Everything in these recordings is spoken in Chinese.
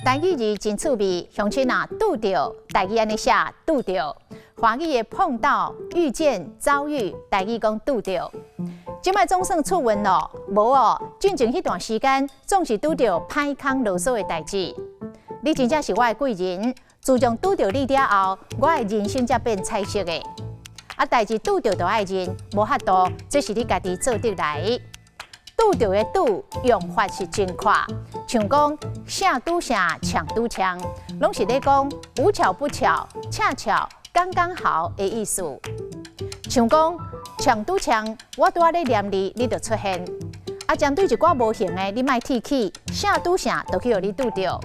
台语字真趣味，乡亲啊拄着，台语安尼写拄着。华语的碰到、遇见、遭遇，台语讲拄着。即摆总算出运咯，无哦，进前迄段时间总是拄着歹康啰嗦的代志。你真正是我的贵人，自从拄着你了后，我的人生才变彩色的。啊，代志拄着就爱认，无法度，这是你家己做得来。拄着的拄用法是真快，像讲啥拄啥，抢拄抢，拢是咧讲无巧不巧，恰巧刚刚好的意思。像讲抢拄抢，我拄仔咧念你，你就出现。啊，针对一寡无形的，你莫提起，啥拄啥就去互你拄着。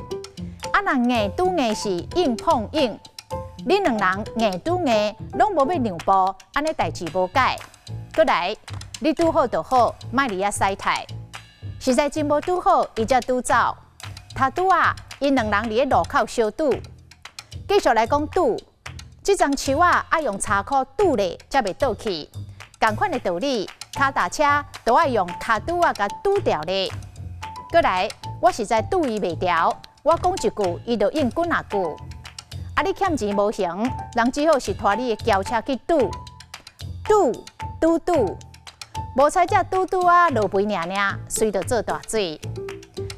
啊，若硬拄硬是硬碰硬，你两人硬拄硬，拢无要让步，安尼代志无解。过来。你拄好就好，莫离啊晒太。实在真无拄好，伊才拄走。他拄啊，因两人伫咧路口相拄。继续来讲拄，这张树啊，爱用柴箍拄咧，才袂倒去。同款的道理，脚踏车都爱用脚拄啊，甲拄掉咧。过来，我实在拄伊袂调，我讲一句，伊就应滚啊句。啊，你欠钱无还，人只好是拖你的轿车去拄。拄。无彩只拄拄啊，落肥领领，随着做大水。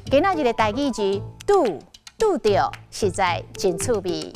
今仔日的台语字拄着，实在真趣味。